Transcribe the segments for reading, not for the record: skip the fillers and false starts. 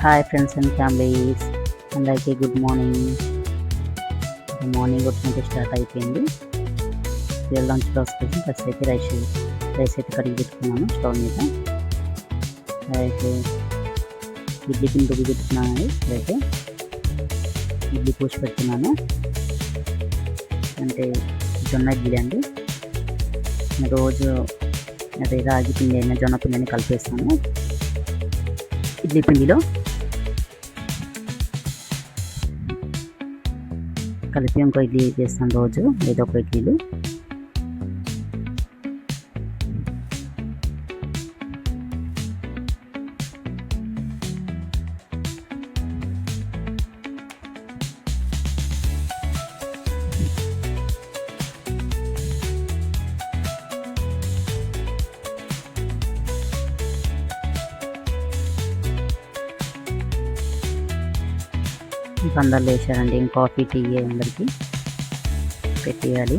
Hi friends and families, అందరికీ good morning. Morning వచ్చినట్టు start అయిపోయింది. లంచ్ బాక్స్ కోసం ఫస్ట్ అయితే రైస్ అయితే కడిగి పెట్టుకున్నాను స్టవ్ మీద. అయితే ఇడ్లీ పిండి రుబ్బి పెట్టుకున్నాను. ఇప్పుడైతే ఇడ్లీ పూసి పెడుతున్నాను, అంటే జొన్న ఇడ్లీ అండి. రోజు అదే రాగి పిండి అయినా జొన్న పిండిని కలిపేస్తాను ఇడ్లీ పిండిలో. కలిపి ఇంకో ఇడ్లీ చేస్తాను రోజు, ఏదో ఒక ఇడ్లీలు. ఇంకా అందరు లేచారండి. కాఫీ టీ అందరికీ పెట్టేయాలి.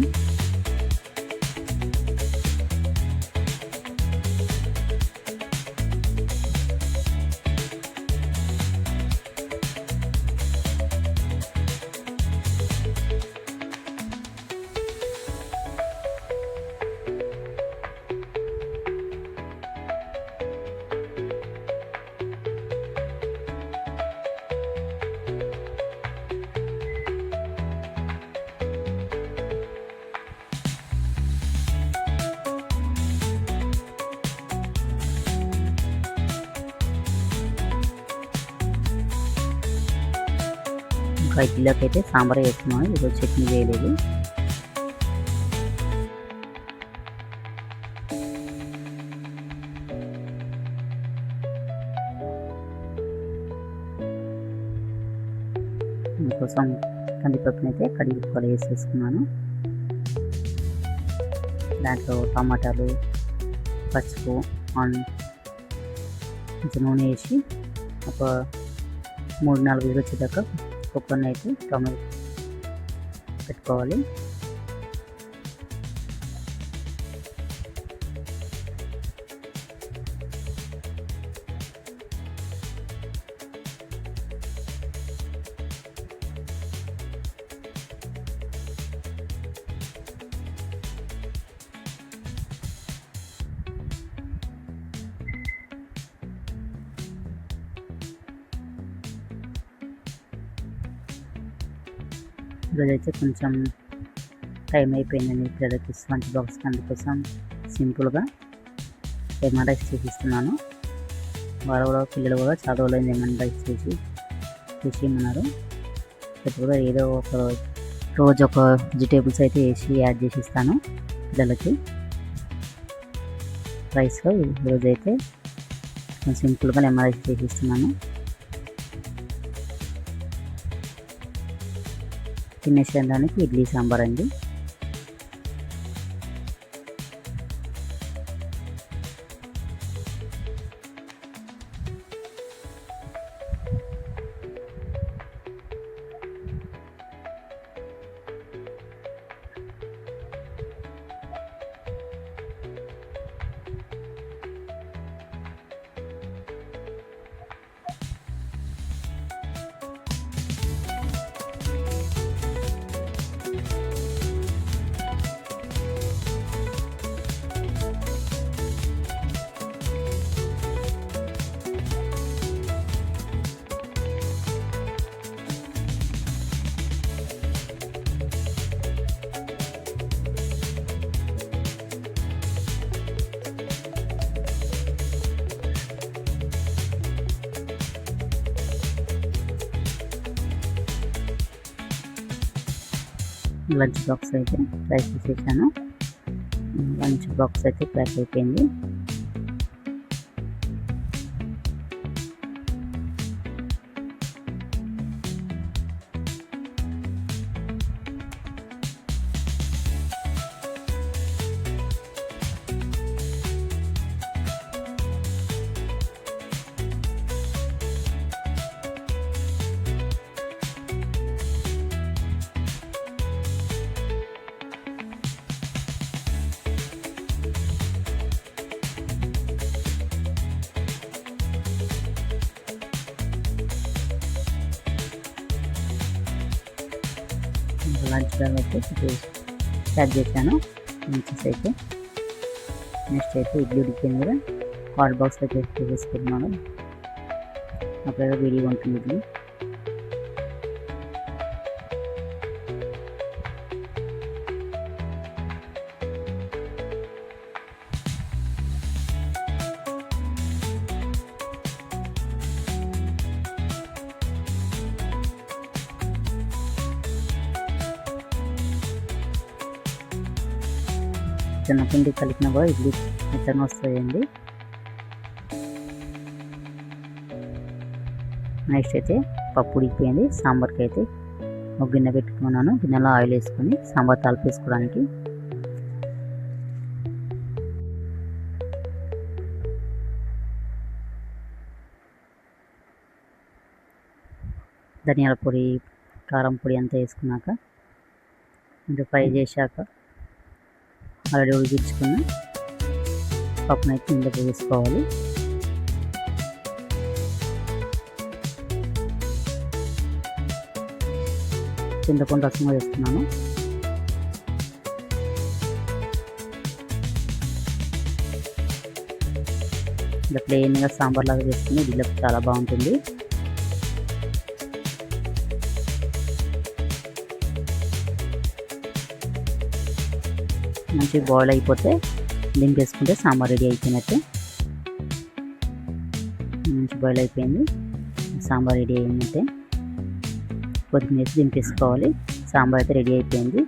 ఇంకా ఇడ్లీలోకి అయితే సాంబార్ వేస్తున్నాను, ఈరోజు చట్నీ వేయలేదు. అందుకోసం కందిపప్పుని అయితే కడిగి కూడా వేసేసుకున్నాను. దాంట్లో టమాటాలు, పసుపు, కొంచెం నూనె వేసి ఒక 3-4 విజిల్స్ వచ్చేదాకా కుక్కర్ని అయితే టమాటో పెట్టుకోవాలి. ఈరోజైతే కొంచెం టైం అయిపోయిందండి పిల్లలకి లంచ్ బాక్స్కి, అందుకోసం సింపుల్గా లెమన్ రైస్ చేసిస్తున్నాను. వాళ్ళు కూడా పిల్లలు కూడా చాలా రోజులైంది లెమన్ రైస్ చేసేయమన్నారు. ఇప్పుడు కూడా ఏదో ఒక రోజు ఒక వెజిటేబుల్స్ అయితే వేసి యాడ్ చేసి ఇస్తాను పిల్లలకి రైస్లో. ఈరోజైతే సింపుల్గా లెమన్ రైస్ చేసిస్తున్నాను. తినేసేదానికి ఇడ్లీ సాంబార్ అండి. లంచ్ బాక్స్ అయితే ప్యాక్ చేసేసాను. లంచ్ బాక్స్ అయితే ప్యాక్ అయిపోయింది. లంచ్ బ్యాగ్ అయితే ఇప్పుడు ప్యాక్ చేశాను లంచెస్ అయితే. నెక్స్ట్ అయితే ఇడ్లీ ఉడికింది కదా, హాట్ బాక్స్ అయితే వేసుకుంటున్నాను. అప్పుడే వేడిగా ఉంటుంది ఇడ్లీ. చిన్నపిండి కలిపినా కూడా ఇడ్లీ మెత్తగా వస్తాయండి. నెక్స్ట్ అయితే పప్పు ఉడికిపోయింది. సాంబార్కి అయితే ఒక గిన్నె పెట్టుకున్నాను. గిన్నెలో ఆయిల్ వేసుకొని సాంబార్ తాలింపు వేసుకోవడానికి ధనియాల పొడి, కారం పొడి అంతా వేసుకున్నాక ఇంకా ఫ్రై చేశాక ఆల్రెడీ ఉడికించుకున్న పప్పునైతే ఇందులో వేసుకోవాలి. చింతపండు రసం వేస్తున్నాను. ఇలా ప్లెయిన్గా సాంబార్ లాగా చేసుకుని ఇడ్లీలో చాలా బాగుంటుంది. మంచిగా బాయిల్ అయిపోతే దింపేసుకుంటే సాంబార్ రెడీ అయిపోయినట్టే. మంచి బాయిల్ అయిపోయింది, సాంబార్ రెడీ అయినట్టే. కొద్దిగా వేసి దింపేసుకోవాలి. సాంబార్ అయితే రెడీ అయిపోయింది.